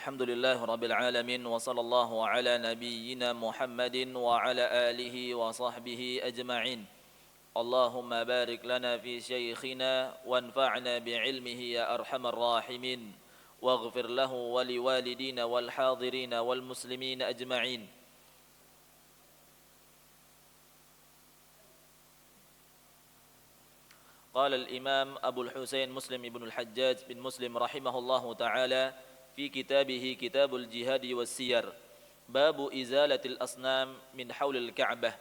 الحمد لله رب العالمين وصلى الله على نبينا محمد وعلى آله وصحبه أجمعين اللهم بارك لنا في شيخنا وانفعنا بعلمه يا أرحم الراحمين واغفر له ولوالدينا والحاضرين والمسلمين أجمعين. قال الإمام أبو الحسين مسلم بن الحجاج بن مسلم رحمه الله تعالى في كتابه كتاب الجهاد والسير باب إزالة الأصنام من حول الكعبة.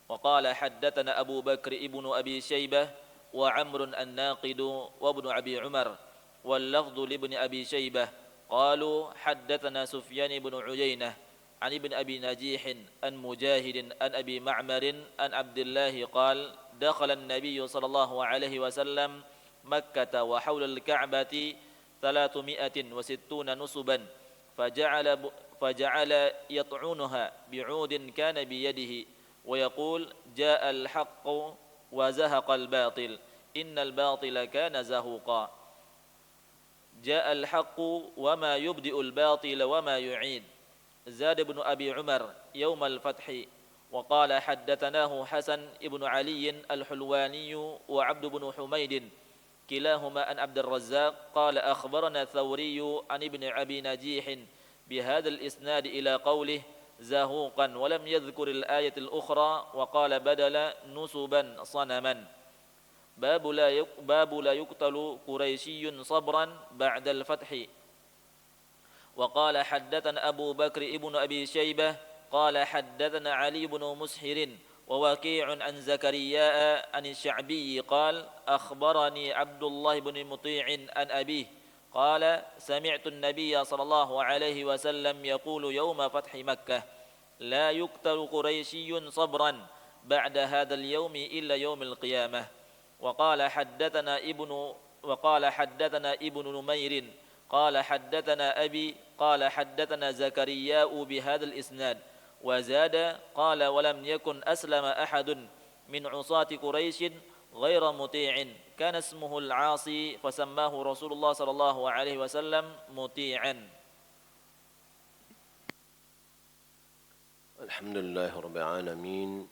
وقال حدثنا أبو بكر ابن أبي شيبة وعمر الناقد وابن أبي عمر واللفظ لابن أبي شيبة قالوا حدثنا سفيان بن عيينة عن ابن أبي نجيح عن مجاهد عن أبي معمر عن عبد الله قال دخل النبي صلى الله عليه وسلم مكة وحول الكعبة 360 نصبا فجعل يطعنها بعود كان بيده ويقول جاء الحق وزهق الباطل إن الباطل كان زهوقا جاء الحق وما يبدئ الباطل وما يعيد. زاد بن أبي عمر يوم الفتح. وقال حدثناه حسن بن علي الحلواني وعبد بن حميد كلاهما عن عبد الرزاق قال أخبرنا الثوري عن ابن أبي نجيح بهذا الإسناد إلى قوله زهوقا ولم يذكر الآية الأخرى وقال بدل نصبا صنما. باب لا يقتل قريشي صبرا بعد الفتح. وقال حدثنا أبو بكر ابن أبي شيبة قال حدثنا علي بن مسحر ووكيع عن زكرياء عن الشعبي قال أخبرني عبد الله بن مطيع عن أبيه قال سمعت النبي صلى الله عليه وسلم يقول يوم فتح مكة لا يقتل قريشي صبرا بعد هذا اليوم إلا يوم القيامة. وقال حدثنا ابن نمير قال حدثنا أبي قال حدثنا زكرياء بهذا الإسناد وزاد قال ولم يكن أسلم أحد من عصاة قريش غير مطيع كان اسمه العاصي فسماه رسول الله صلى الله عليه وسلم مطيعا. الحمد لله رب العالمين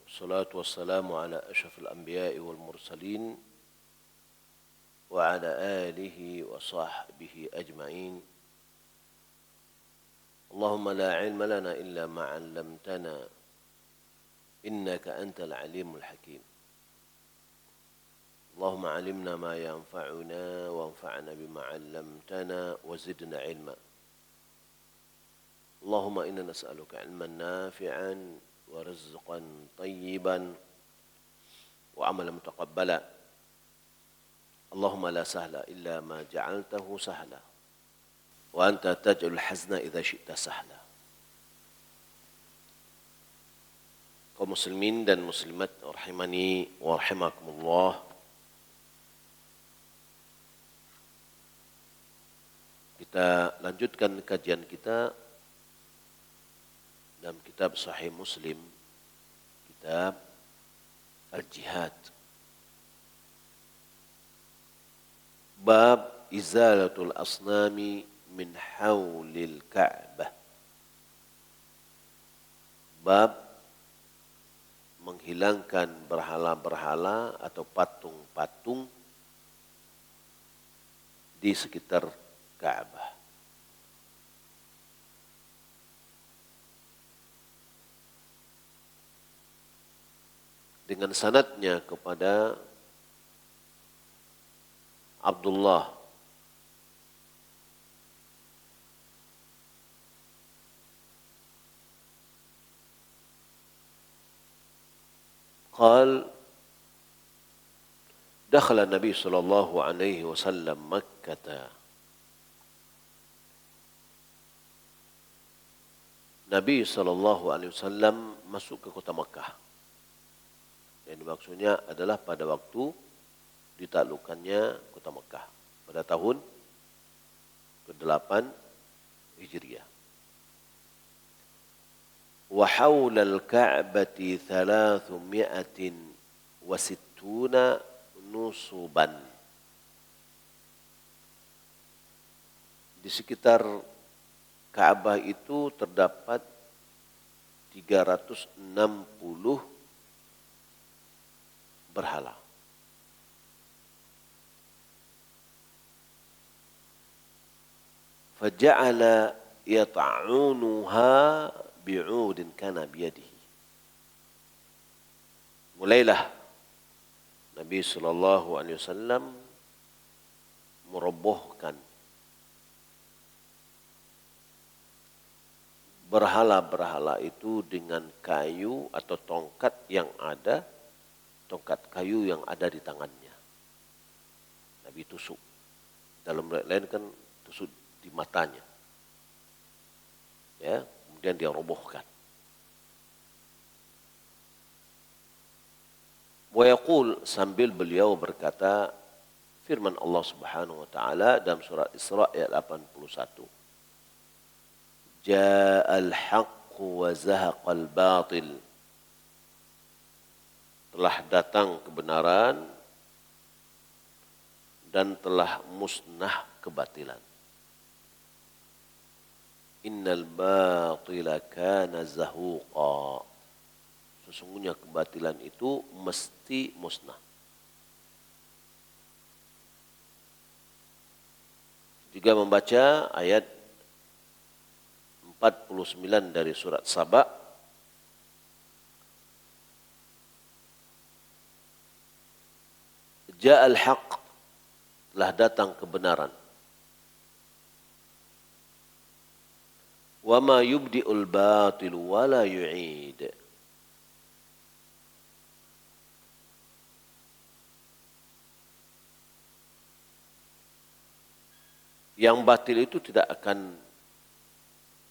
والصلاة والسلام على أشرف الأنبياء والمرسلين وعلى آله وصحبه أجمعين. اللهم لا علم لنا إلا ما علمتنا إنك أنت العليم الحكيم. اللهم علمنا ما ينفعنا وانفعنا بما علمتنا وزدنا علما. اللهم إنا نسألك علما نافعا ورزقا طيبا وعملا متقبلا. اللهم لا سهل إلا ما جعلته سهلا وأنت تجعل الحزن إذا شئت سهلا. Kaum muslimin dan muslimat rahimani wa rahimakumullah. Kita lanjutkan kajian kita dalam kitab Sahih Muslim, kitab Al-Jihad. Bab izalatul asnami min hawlil Ka'bah. Bab menghilangkan berhala-berhala atau patung-patung di sekitar Ka'bah. Dengan sanadnya kepada Abdullah قال دخل النبي صلى الله عليه وسلم مكة Nabi sallallahu alaihi wasallam masuk ke kota Makkah. Yang maksudnya adalah pada waktu ditaklukkannya kota Makkah pada tahun ke-8 Hijriah. Wa haulal Ka'bati 360 nusuban. Di sekitar Ka'bah itu terdapat 360 berhala. Faja'ala yata'unuha bi'udin kana biyadihi. Mulailah Nabi SAW merobohkan berhala-berhala itu dengan kayu atau tongkat yang ada, tongkat kayu yang ada di tangannya. Nabi tusuk. Dalam lain kan tusuk di matanya. Ya, kemudian dia robohkan. Wa yaqul, sambil beliau berkata firman Allah Subhanahu wa taala dalam surah Isra ayat 81. Ja'al haqq wa zahaqal batil. Telah datang kebenaran dan telah musnah kebatilan. Innal batila kana zahuqa. Sesungguhnya kebatilan itu mesti musnah. Juga membaca ayat 49 dari surat Saba. Ja'al haqq, telah datang kebenaran. Wa ma yubdi'ul batil wa la yu'id. Yang batil itu tidak akan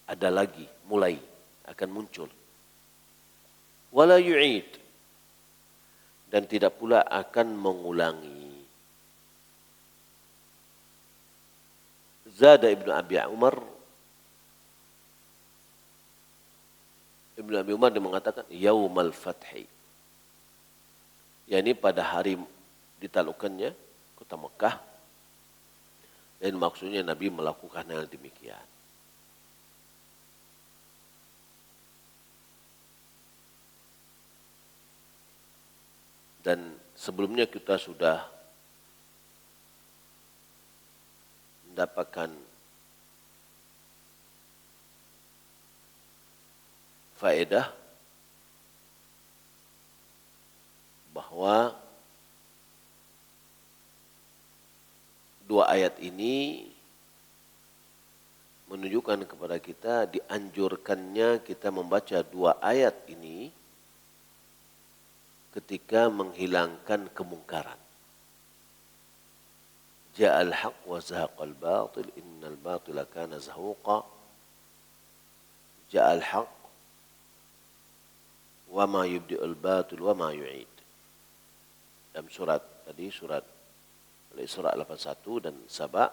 ada lagi, mulai akan muncul. Wala yu'id, dan tidak pula akan mengulangi. Zada Ibnu Abi Umar, dia mengatakan yaumal fathi, yakni pada hari ditaklukkannya kota Mekah, dan maksudnya Nabi melakukan hal demikian. Dan sebelumnya kita sudah mendapatkan faedah bahwa dua ayat ini menunjukkan kepada kita dianjurkannya kita membaca dua ayat ini ketika menghilangkan kemungkaran. Ja'al haqq wa zahaqal batil innal batila kana zahuqa. Ja'al haqq wa ma yubdi'ul batil wa ma yu'id. Dalam surat tadi, surat Al-Isra 81 dan Saba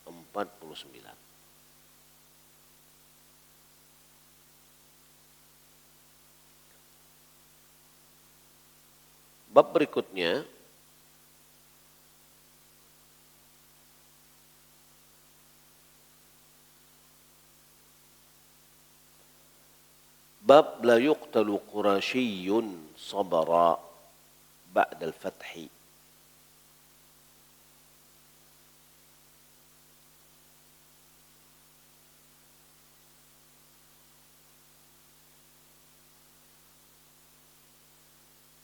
49. Bab berikutnya bab la yuqtalu qurasyiyun sabara ba'da al-fathi.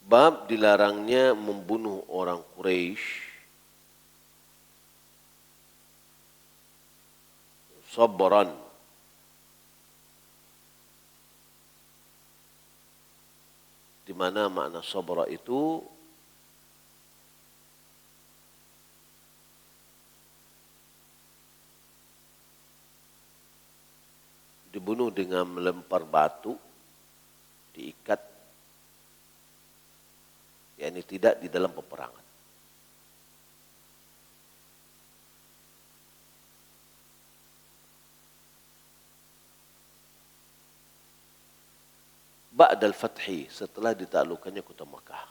Bab dilarangnya membunuh orang Quraisy sabran, di mana makna sabra itu dibunuh dengan melempar batu, diikat, yakni tidak di dalam peperangan. Ba'dal fathi, setelah ditaklukkannya kota Makkah.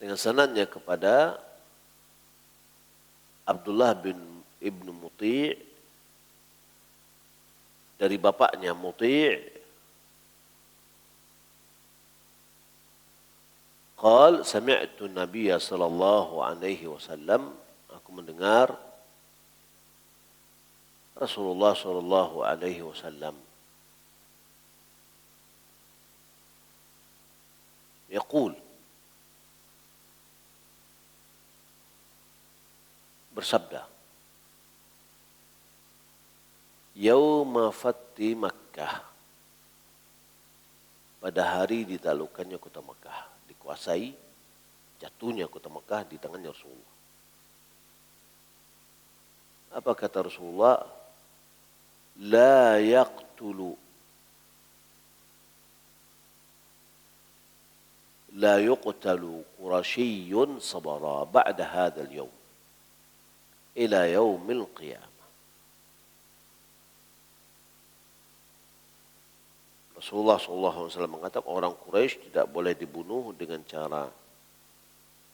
dengan sanadnya kepada Abdullah bin Ibnu Muti' dari bapaknya Muti' qal sami'tu Nabiya sallallahu alaihi wasallam, aku mendengar Rasulullah sallallahu alaihi wasallam yaqul, bersabda, yauma fatti Makkah, pada hari ditaklukkannya kota Makkah, dikuasai, jatuhnya kota Makkah di tangannya Rasulullah. Apa kata Rasulullah? La yaqtulu, la yuqtalu Qurashiyyun sabara ba'da hadzal yawm ila yaumil qiyamah. Rasulullah SAW mengatakan orang Quraisy tidak boleh dibunuh dengan cara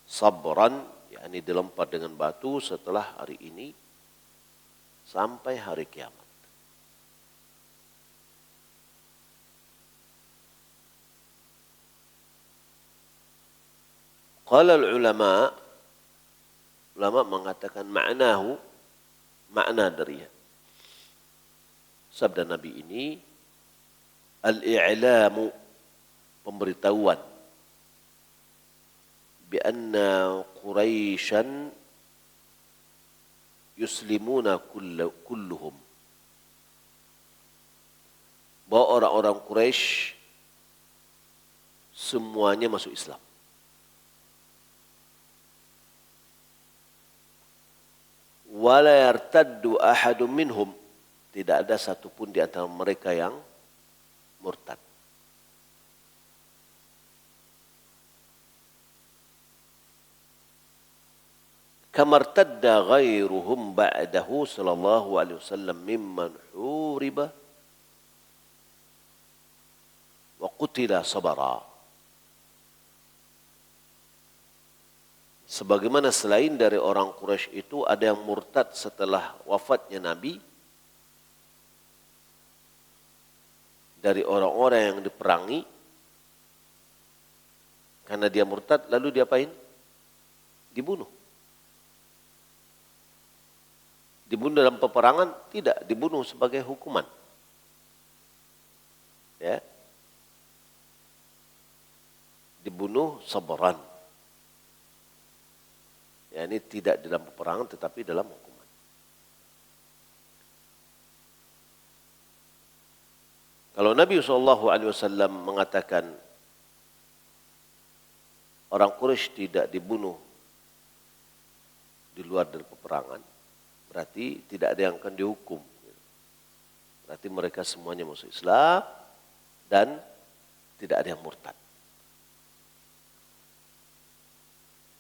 sabran, yakni dilempar dengan batu setelah hari ini sampai hari kiamat. Qala ulama mengatakan makna dari sabda Nabi ini al-i'lamu, pemberitahuan, bi anna Quraisyan yuslimuna kulluhum, bahwa orang-orang Quraisy semuanya masuk Islam. Wala yartaddu ahadun minhum, tidak ada satupun di antara mereka yang murtad. Kamartadda ghairuhum ba'dahu sallallahu alaihi wasallam mimman huriba wa qutila sabara. Sebagaimana selain dari orang Quraisy itu ada yang murtad setelah wafatnya Nabi, dari orang-orang yang diperangi karena dia murtad, lalu diapain? Dibunuh. Dibunuh dalam peperangan? Tidak, dibunuh sebagai hukuman. Ya. Dibunuh sabran. Ya, ini tidak dalam peperangan tetapi dalam hukuman. Kalau Nabi SAW mengatakan orang Quraisy tidak dibunuh di luar dari peperangan, berarti tidak ada yang akan dihukum. Berarti mereka semuanya masuk Islam dan tidak ada yang murtad.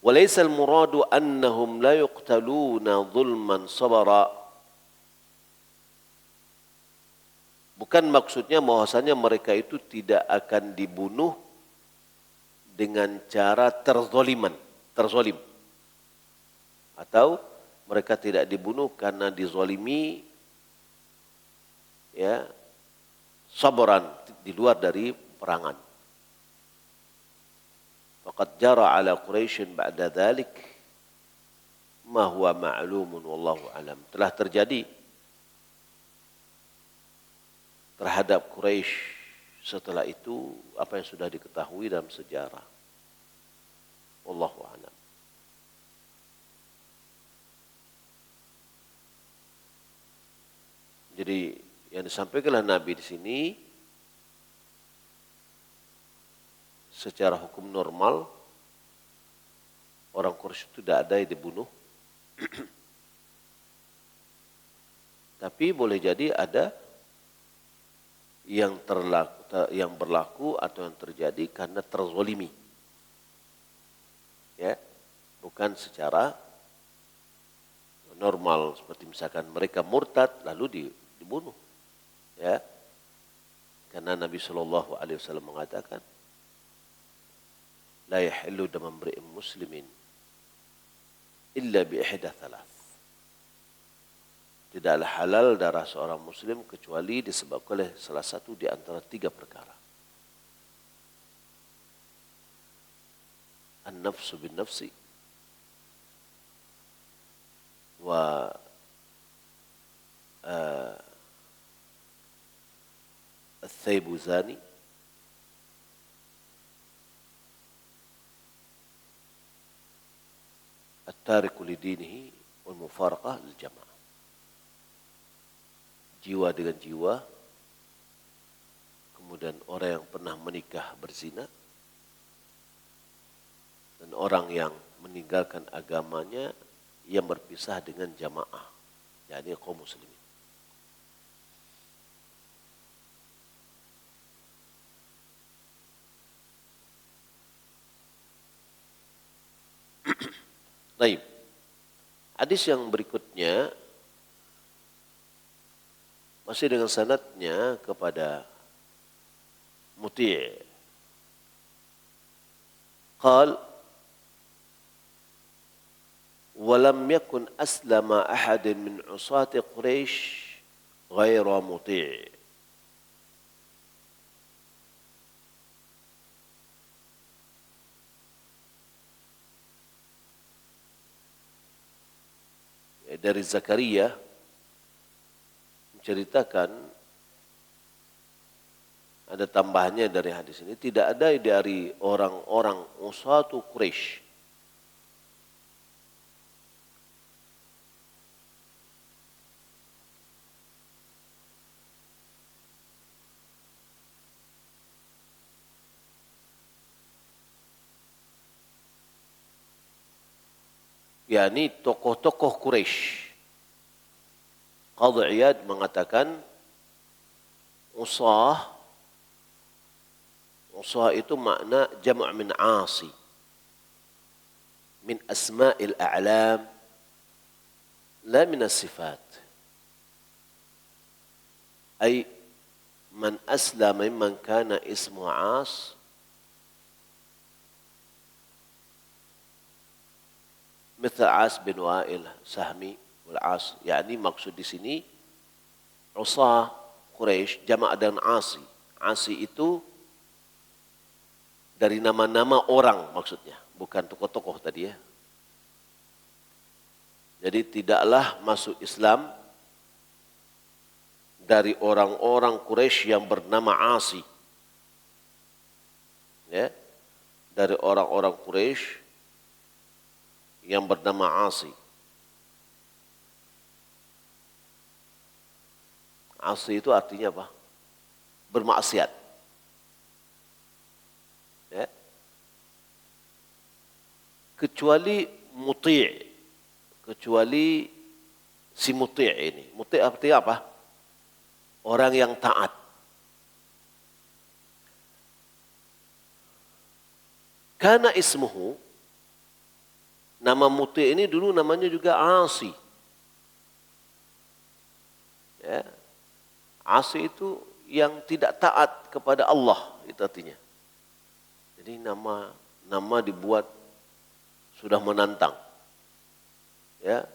Walaysa al-muradu annahum la yuqtaluna zulman sabara. Bukan maksudnya bahwasanya mereka itu tidak akan dibunuh dengan cara terzolim. Atau mereka tidak dibunuh karena dizolimi, ya, sabran, di luar dari perangan. Faqad jara ala Quraisyin ba'da dhalik ma huwa ma'lumun wallahu alam. Telah terjadi terhadap Quraisy setelah itu apa yang sudah diketahui dalam sejarah. Wallahu alam. Jadi yang disampaikan oleh Nabi di sini secara hukum normal orang Quraisy itu tidak ada yang dibunuh. Tapi boleh jadi ada yang berlaku atau yang terjadi karena terzolimi. Ya, bukan secara normal seperti misalkan mereka murtad lalu dibunuh. Ya. Karena Nabi SAW mengatakan la yahillu dam imri'in muslimin illa bi ihda thalath. Tidaklah halal darah seorang muslim kecuali disebabkan oleh salah satu di antara 3 perkara. An-nafsu bin nafsi wa al-thaybu zani at-tariku lidinihi wal mufaraqah lil jamaah. Jiwa dengan jiwa, kemudian orang yang pernah menikah berzina, dan orang yang meninggalkan agamanya yang berpisah dengan jamaah, yakni kaum muslimin. Baik. Hadis yang berikutnya masih dengan sanadnya kepada Muti'. Qal walam yakun aslama ahadin min usati Quraisy ghaira Muti'. Dari Zakaria menceritakan, ada tambahannya dari hadis ini, tidak ada dari orang-orang usatu Quraisy yakni tokoh-tokoh Quraisy. Qadhi Iyad mengatakan usah itu makna jama' min asi, min asma'il a'lam, la min as-sifat. Ay man aslama mimman kana ismu as مثل عاص bin Wa'il Sahmi wal As, yakni maksud di sini usah Quraisy jamak dan asi. Asi itu dari nama-nama orang maksudnya, bukan tokoh-tokoh tadi ya. Jadi tidaklah masuk Islam dari orang-orang Quraisy yang bernama Asi. Ya. Dari orang-orang Quraisy yang bernama Asi. Asi itu artinya apa? Bermaksiat. Ya. Kecuali Muti', kecuali si Muti' ini. Muti' artinya apa? Orang yang taat. Karena ismuhu, nama Muti' ini dulu namanya juga Asi. Ya. Asi itu yang tidak taat kepada Allah, itu artinya. Jadi nama dibuat sudah menantang. Ya.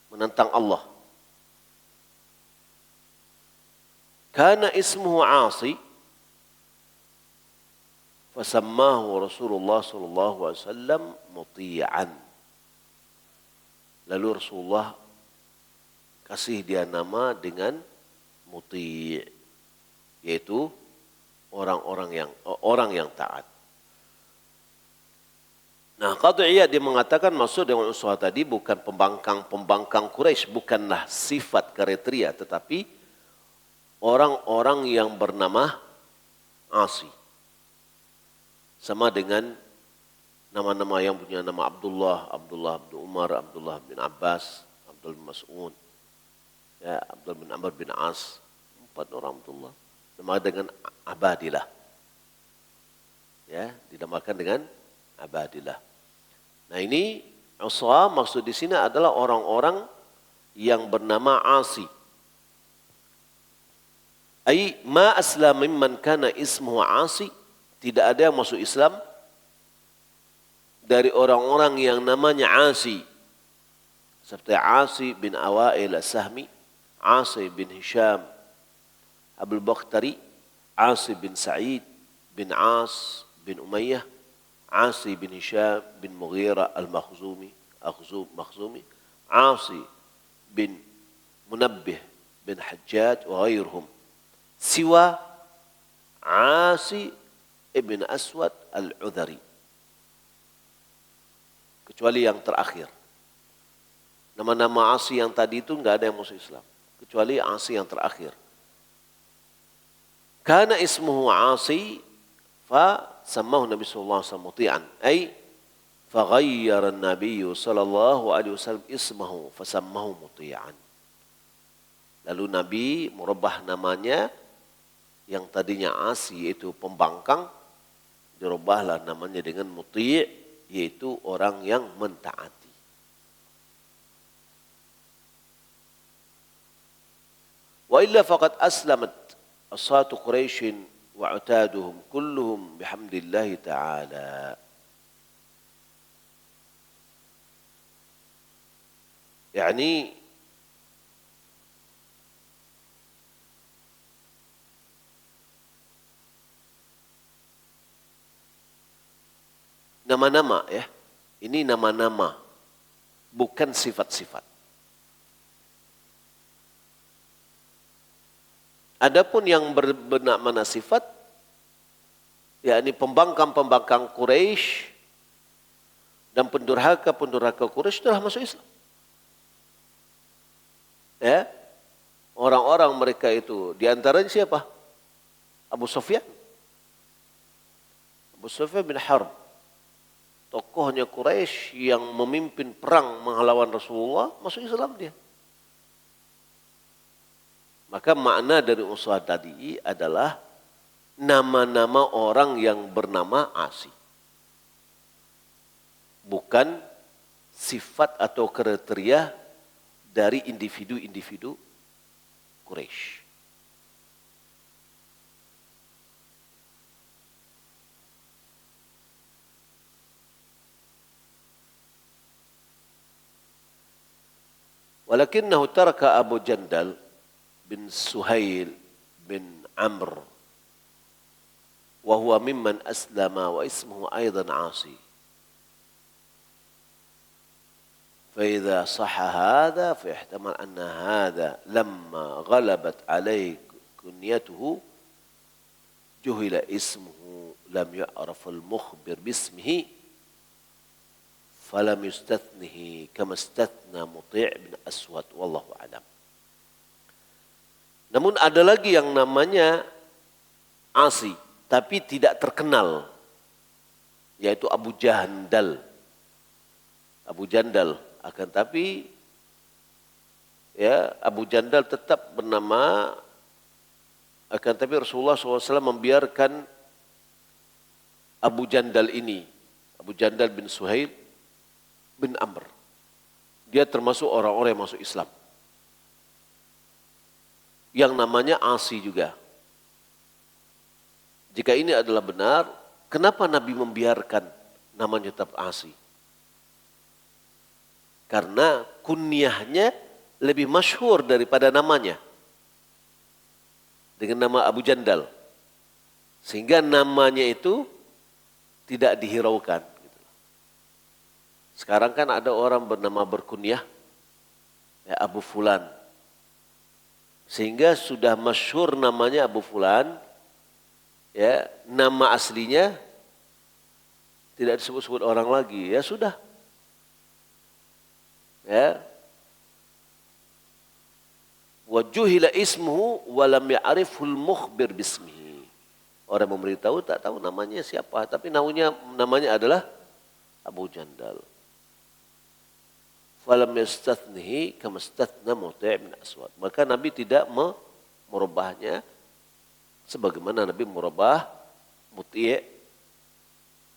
Menantang Allah. Kana ismuhu Asi, fasammahu Rasulullah sallallahu alaihi wasallam muti'an. Lalu Rasulullah kasih dia nama dengan Muti', yaitu orang yang taat. Nah, Qadhi Iyad dia mengatakan maksud dengan uswah tadi bukan pembangkang Quraisy, bukanlah sifat kriteria, tetapi orang-orang yang bernama Asi. Sama dengan nama-nama yang punya nama Abdullah bin Umar, Abdullah bin Abbas, Abdullah bin Mas'ud, ya, Abdullah bin Amr bin As, 4 orang Abdullah. Nama dengan Abadilah. Ya, dinamakan dengan Abadilah. Nah, ini uswah maksud di sini adalah orang-orang yang bernama Asi. Ai ma aslama mimman kana ismuhu Asi, tidak ada yang masuk Islam dari orang-orang yang namanya Asi. Seperti Asi bin Awail As-Sahmi, Asi bin Hisham Abul Bakhtari, Asi bin Sa'id bin As bin Umayyah, Asi bin Hisham bin Mughirah Al-Makhzumi, Asi bin Munabbih bin Hajjaj wa ghairhum. Siwa Asi ibn Aswad Al-Udhari. Kecuali yang terakhir. Nama-nama Asi yang tadi itu enggak ada yang masuk Islam. Kecuali Asi yang terakhir. Kana ismuhu Asi fa sammahu Nabi sallallahu alaihi wasallam muti'an. Ay faghayyara an-nabiy sallallahu alaihi wasallam ismahu fa sammahu muti'an. Lalu Nabi merubah namanya yang tadinya Asi yaitu pembangkang, dirubahlah namanya dengan muti', yaitu orang yang mentaati. Wa illa faqad aslamat asatu Quraisy wa utaduhum kulluhum bihamdillah ta'ala. Yani nama-nama ya. Ini nama-nama, bukan sifat-sifat. Adapun yang bermakna sifat, yakni pembangkang-pembangkang Quraisy dan pendurhaka-pendurhaka Quraisy telah masuk Islam. Ya, orang-orang mereka itu diantaranya siapa? Abu Sufyan. Abu Sufyan bin Harb, tokohnya Quraisy yang memimpin perang melawan Rasulullah, masuk Islam dia. Maka makna dari unsur tadi adalah nama-nama orang yang bernama Asi. Bukan sifat atau kriteria dari individu-individu Quraisy. Walakinnahu taraka Abu Jandal bin Suhail bin Amr wa huwa mimman aslama wa ismuhu aidan Asi. فإذا صح هذا فيحتمل أن هذا لما غلبت عليه كنيته جهل اسمه لم يعرف المخبر باسمه فلم يستثنه كما استثنى مطيع بن أسود والله أعلم. Namun ada lagi yang namanya Asi, tapi tidak terkenal, yaitu Abu Jandal. Abu Jandal, akan tapi ya Abu Jandal tetap bernama, akan tapi Rasulullah SAW membiarkan Abu Jandal ini, Abu Jandal bin Suhail bin Amr. Dia termasuk orang-orang yang masuk Islam. Yang namanya Asi juga. Jika ini adalah benar, kenapa Nabi membiarkan namanya tetap Asi? Karena kunyahnya lebih masyhur daripada namanya. Dengan nama Abu Jandal. Sehingga namanya itu tidak dihiraukan. Sekarang kan ada orang bernama berkunyah, ya Abu Fulan. Sehingga sudah masyhur namanya Abu Fulan, ya nama aslinya tidak disebut-sebut orang lagi, ya sudah. Ya. Wa juhila ismuhu wa lam ya'riful mukhbir bismihi. Orang memberitahu tak tahu namanya siapa, tapi namanya adalah Abu Jandal. Falam yastathnihi kama istathna Muti' bin Aswad. Maka Nabi tidak merubahnya sebagaimana Nabi merubah Muti'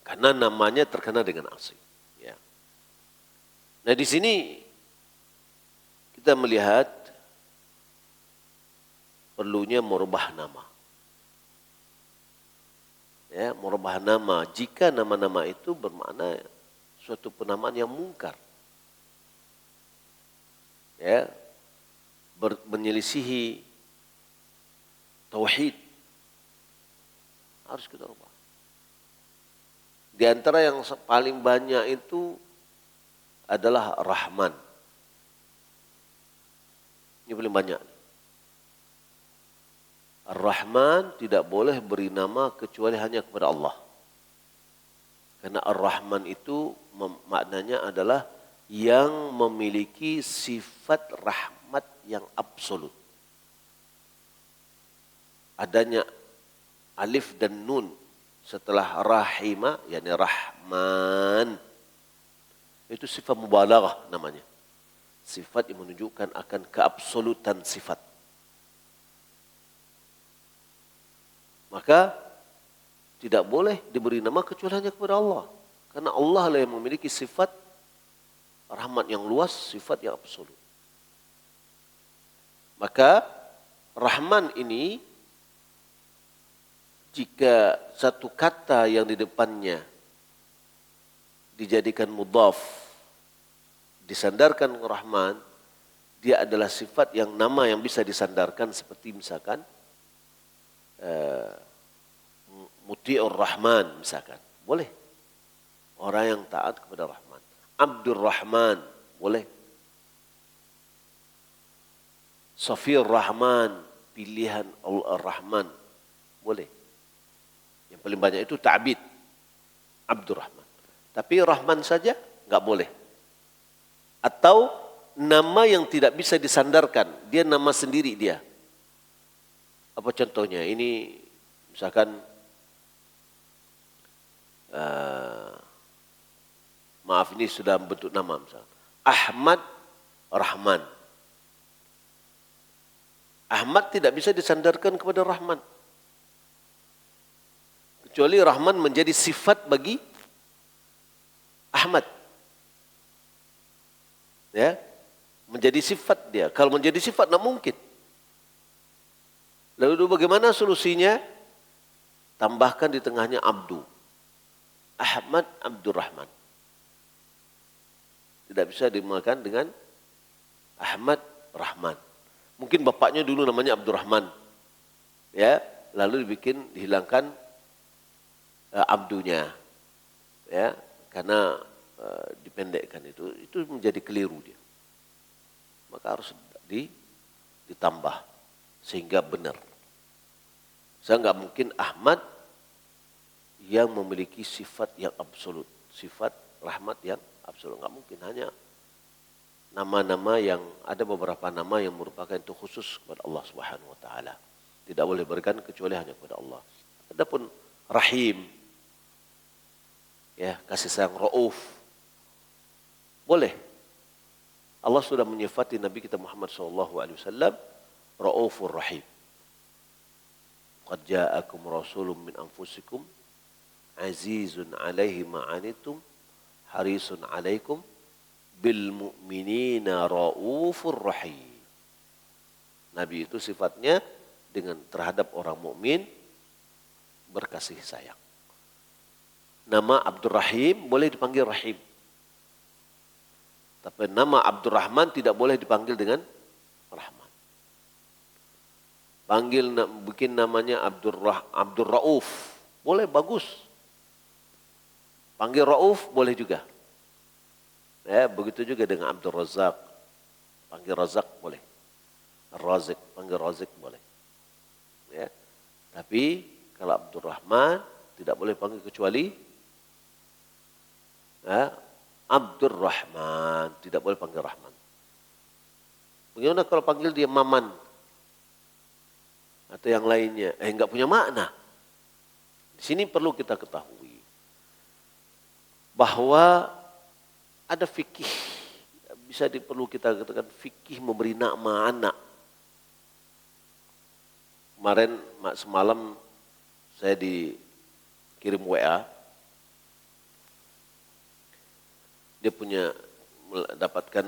karena namanya terkenal dengan Asi. Ya. Nah di sini kita melihat perlunya merubah nama. Ya, merubah nama jika nama-nama itu bermakna suatu penamaan yang mungkar. Ya, menyelisihi tauhid, harus kita ubah. Di antara yang paling banyak itu adalah Rahman. Ini paling banyak. Ar-Rahman tidak boleh beri nama kecuali hanya kepada Allah. Karena Ar-Rahman itu maknanya adalah yang memiliki sifat rahmat yang absolut. Adanya alif dan nun setelah rahima, yakni Rahman, itu sifat mubalaghah namanya. Sifat yang menunjukkan akan keabsolutan sifat. Maka tidak boleh diberi nama kecuali hanya kepada Allah. Karena Allah lah yang memiliki sifat rahmat yang luas, sifat yang absolut. Maka Rahman ini, jika satu kata yang di depannya dijadikan mudhaf, disandarkan ke Rahman, dia adalah sifat yang nama yang bisa disandarkan seperti misalkan Muti'ur Rahman misalkan, boleh. Orang yang taat kepada Rahman. Abdur Rahman, boleh. Safir Rahman, pilihan Allah Rahman, boleh. Yang paling banyak itu ta'bid, Abdur Rahman. Tapi Rahman saja enggak boleh. Atau nama yang tidak bisa disandarkan, dia nama sendiri dia. Apa contohnya? Ini misalkan maaf, ini sudah bentuk nama misalkan. Ahmad Rahman. Ahmad tidak bisa disandarkan kepada Rahman. Kecuali Rahman menjadi sifat bagi Ahmad. Ya, menjadi sifat dia. Kalau menjadi sifat tidak mungkin. Lalu bagaimana solusinya? Tambahkan di tengahnya Abdu. Ahmad Abdurrahman. Tidak bisa dimakan dengan Ahmad Rahman. Mungkin bapaknya dulu namanya Abdurrahman. Ya, lalu dihilangkan abdunya. Ya, karena dipendekkan itu menjadi keliru dia. Maka harus ditambah sehingga benar. Saya enggak mungkin Ahmad yang memiliki sifat yang absolut, sifat rahmat yang absolut, enggak mungkin. Hanya nama-nama yang ada, beberapa nama yang merupakan itu khusus kepada Allah Subhanahu wa taala. Tidak boleh berikan kecuali hanya kepada Allah. Adapun Rahim, ya, kasih sayang, Rauf, boleh. Allah sudah menyifati Nabi kita Muhammad SAW Raufur Rahim. Qad ja'akum rasulun min anfusikum azizun alaihi ma'anitum harisun alaikum bil mu'minina raufur rahim. Nabi itu sifatnya dengan terhadap orang mukmin berkasih sayang. Nama Abdurrahim boleh dipanggil Rahim. Tapi nama Abdurrahman tidak boleh dipanggil dengan Rahman. Bikin namanya Abdur Rauf, boleh, bagus. Panggil Rauf boleh juga. Ya, begitu juga dengan Abdul Razak. Panggil Razak boleh. Razik, panggil Razik boleh. Ya. Tapi kalau Abdurrahman tidak boleh panggil kecuali Abdurrahman, tidak boleh panggil Rahman. Bagaimana kalau panggil dia Maman atau yang lainnya? Enggak punya makna. Di sini perlu kita ketahui bahwa ada fikih, perlu kita katakan fikih memberi nama anak. Kemarin semalam saya dikirim WA, dia mendapatkan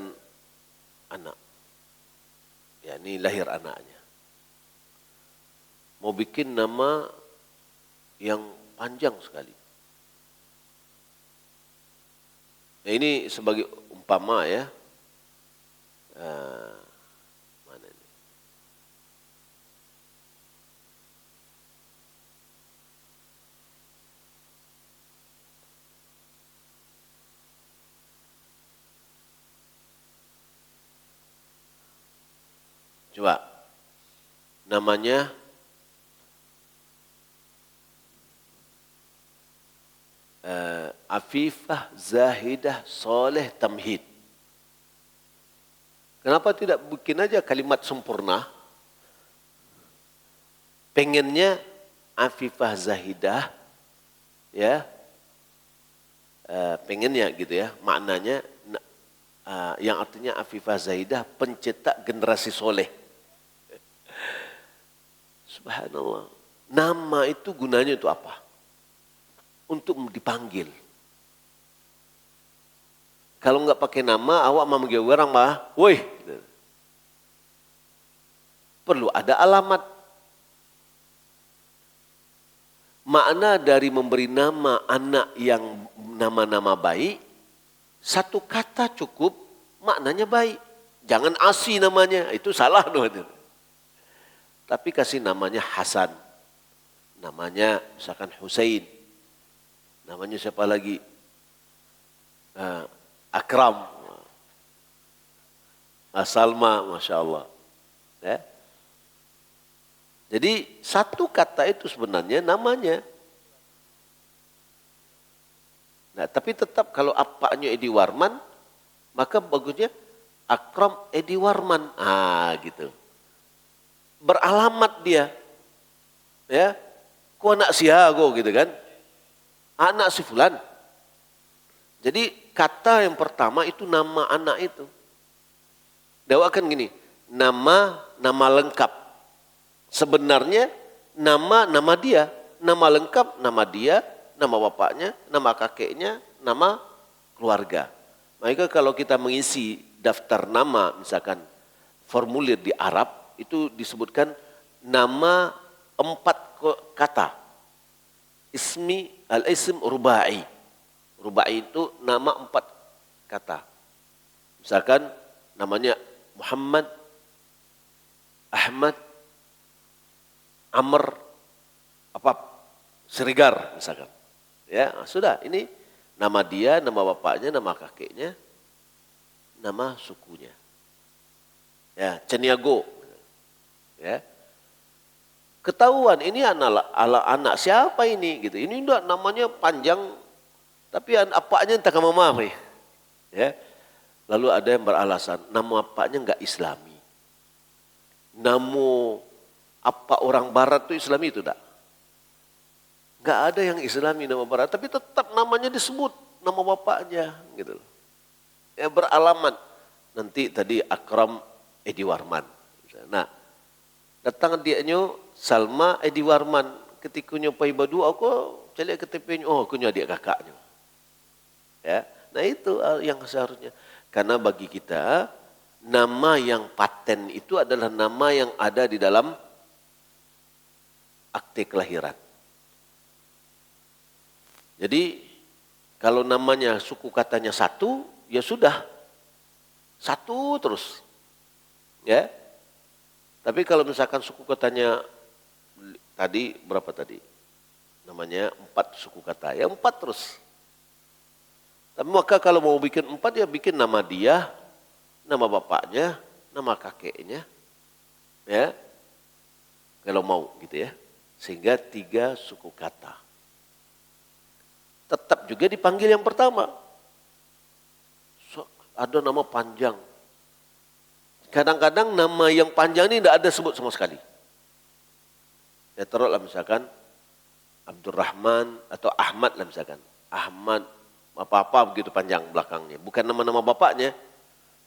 anak, ya, ini lahir anaknya. Mau bikin nama yang panjang sekali. Nah, ini sebagai umpama ya. Ah, mana ini? Coba namanya Afifah Zahidah Soleh Tamhid. Kenapa tidak bikin aja kalimat sempurna? Pengennya Afifah Zahidah, ya, pengennya gitu ya, maknanya yang artinya Afifah Zahidah pencetak generasi soleh. Subhanallah. Nama itu gunanya itu apa? Untuk dipanggil. Kalau enggak pakai nama, awak memanggil orang mah, woi. Perlu ada alamat. Makna dari memberi nama anak yang nama-nama baik, satu kata cukup, maknanya baik. Jangan Asi namanya, itu salah. Tapi kasih namanya Hasan, namanya misalkan Husain, namanya siapa lagi? Akram, Salma, Masya Allah. Ya. Jadi satu kata itu sebenarnya namanya. Nah, tapi tetap kalau apanya Edi Warman, maka bagusnya Akram Edi Warman. Gitu. Beralamat dia. Ya. Ku anak siago gitu kan. Anak si fulan. Jadi kata yang pertama itu nama anak itu. Dakwakan gini, nama lengkap. Sebenarnya nama dia, nama lengkap nama dia, nama bapaknya, nama kakeknya, nama keluarga. Maka kalau kita mengisi daftar nama, misalkan formulir di Arab, itu disebutkan nama 4 kata. Al-ism rubai. Rubai itu nama 4 kata. Misalkan namanya Muhammad, Ahmad, Amr, Siregar misalkan. Ya, sudah, ini nama dia, nama bapaknya, nama kakeknya, nama sukunya. Ya, Ceniago. Ya. Ketahuan ini anak siapa ini gitu. Ini enggak namanya panjang tapi apanya entah kamu maaf ya. Lalu ada yang beralasan nama apanya enggak Islami. Nama apa orang barat itu Islami itu enggak? Enggak ada yang Islami nama barat tapi tetap namanya disebut nama bapaknya gitu. Ya beralamat. Nanti tadi Akram Edi Warman. Nah, datang dianya Salma Edi Warman, ketika nyampai badu aku celiak KTP-nya, oh aku adik kakaknya. Ya, nah itu yang seharusnya. Karena bagi kita nama yang paten itu adalah nama yang ada di dalam akte kelahiran. Jadi kalau namanya suku katanya satu, ya sudah satu terus, ya. Tapi kalau misalkan suku katanya tadi berapa tadi? Namanya 4 suku kata, ya 4 terus. Tapi maka kalau mau bikin 4 ya bikin nama dia, nama bapaknya, nama kakeknya, ya. Kalau mau gitu ya. Sehingga 3 suku kata. Tetap juga dipanggil yang pertama. Ada nama panjang. Kadang-kadang nama yang panjang ini tidak ada sebut sama sekali. Ya taruhlah misalkan Abdurrahman atau Ahmad lah misalkan. Ahmad apa-apa begitu panjang belakangnya. Bukan nama-nama bapaknya.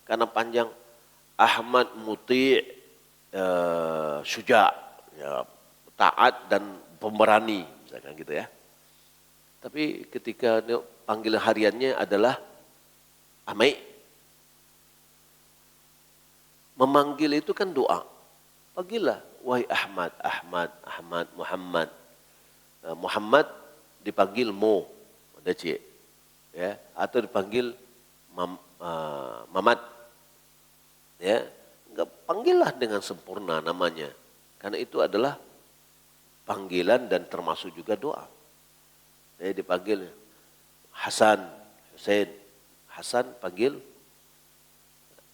Karena panjang. Ahmad Muti' Syuja. Ya, taat dan pemberani. Misalkan gitu ya. Tapi ketika panggilan hariannya adalah Amai. Memanggil itu kan doa. Panggillah, wahai Ahmad, Ahmad, Ahmad, Muhammad. Muhammad dipanggil Mo, ada cik. Ya, atau dipanggil Mamat, ya, enggak, panggillah dengan sempurna namanya, karena itu adalah panggilan dan termasuk juga doa. Saya dipanggil Hasan, Hussein, Hasan panggil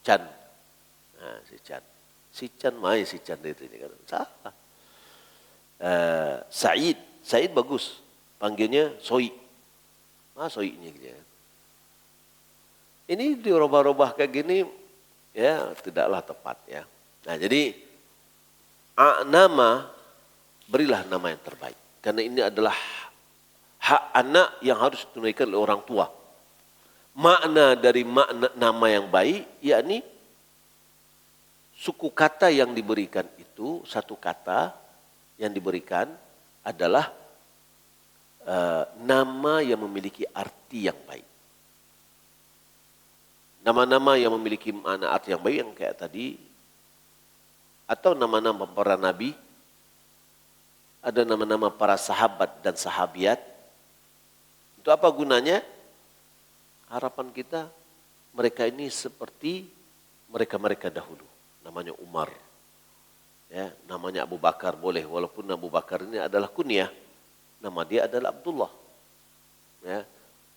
Chan, nah, si Chan main si Chan itu ini kan salah. Said bagus, panggilnya Soi, Soinya gitu ya. Ini dirubah-rubah kayak gini, ya tidaklah tepat ya. Nah jadi nama, berilah nama yang terbaik. Karena ini adalah hak anak yang harus ditunaikan oleh orang tua. Makna dari nama yang baik, yakni suku kata yang diberikan itu, satu kata yang diberikan adalah nama yang memiliki arti yang baik. Nama-nama yang memiliki makna arti yang baik yang kayak tadi, atau nama-nama para nabi, ada nama-nama para sahabat dan sahabiat. Itu apa gunanya? Harapan kita mereka ini seperti mereka-mereka dahulu. Namanya Umar, ya, namanya Abu Bakar boleh, walaupun Abu Bakar ini adalah kunyah, nama dia adalah Abdullah, ya,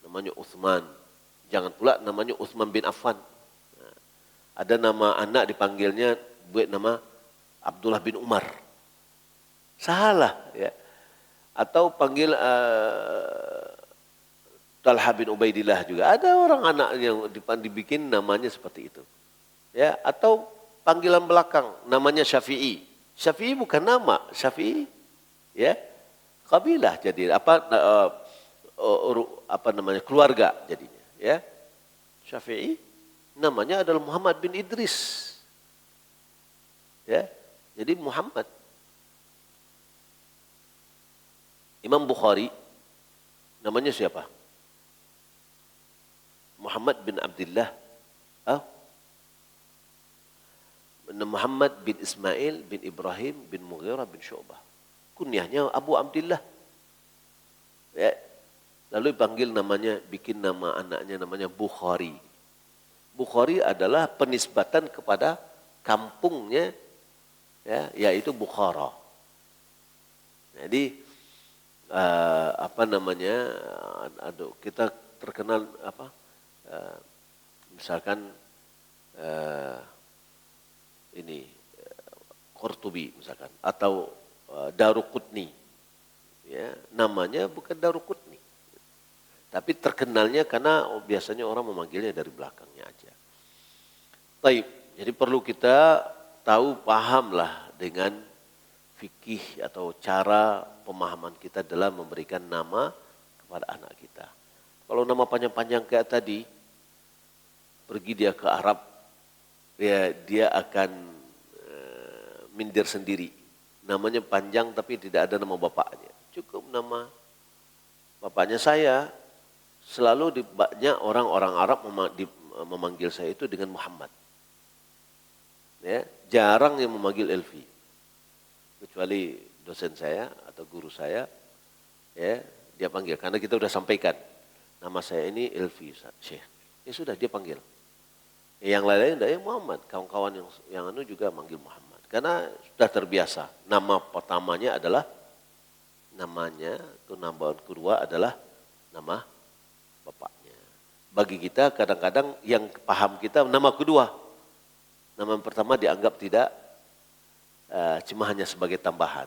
namanya Uthman. Jangan pula namanya Uthman bin Affan. Nah, ada nama anak dipanggilnya buat nama Abdullah bin Umar. Salah, ya. Atau panggil Talha bin Ubaidillah juga. Ada orang anak yang dibikin namanya seperti itu. Ya, atau panggilan belakang namanya Syafi'i. Syafi'i bukan nama, Syafi'i ya kabilah jadi apa namanya keluarga jadinya. Ya, Syafi'i namanya adalah Muhammad bin Idris. Ya, jadi Muhammad. Imam Bukhari namanya siapa? Muhammad bin Abdullah. Muhammad bin Ismail bin Ibrahim bin Mughirah bin Syu'bah. Kunyahnya Abu Abdullah. Ya. Lalu dipanggil namanya, bikin nama anaknya namanya Bukhari. Bukhari adalah penisbatan kepada kampungnya, ya, yaitu Bukhara. Jadi apa namanya? Kita terkenal apa? Misalkan ini Qurtubi misalkan, atau Daruqutni, ya, namanya bukan Daruqutni. Tapi terkenalnya karena biasanya orang memanggilnya dari belakangnya aja. Baik, jadi perlu kita tahu, pahamlah dengan fikih atau cara pemahaman kita dalam memberikan nama kepada anak kita. Kalau nama panjang-panjang kayak tadi, pergi dia ke Arab, ya dia akan mindir sendiri. Namanya panjang tapi tidak ada nama bapaknya. Cukup nama bapaknya. Saya selalu banyak orang-orang Arab memanggil saya itu dengan Muhammad. Ya, jarang yang memanggil Elfi. Kecuali dosen saya atau guru saya, ya, dia panggil. Karena kita sudah sampaikan, nama saya ini Elfi, Syekh. Ya sudah, dia panggil. Yang lain-lain ya Muhammad. Kawan-kawan yang juga manggil Muhammad. Karena sudah terbiasa. Nama pertamanya adalah namanya, itu nama kedua adalah nama bapaknya. Bagi kita kadang-kadang yang paham kita nama kedua. Nama pertama dianggap tidak, cuma hanya sebagai tambahan.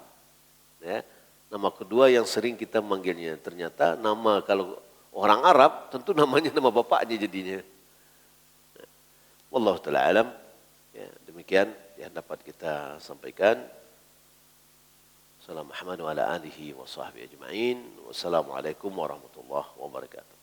Ya. Nama kedua yang sering kita manggilnya. Ternyata nama kalau orang Arab tentu namanya nama bapaknya jadinya. Wallahu ta'ala alam. Ya, demikian yang dapat kita sampaikan. Assalamualaikum warahmatullahi wabarakatuh.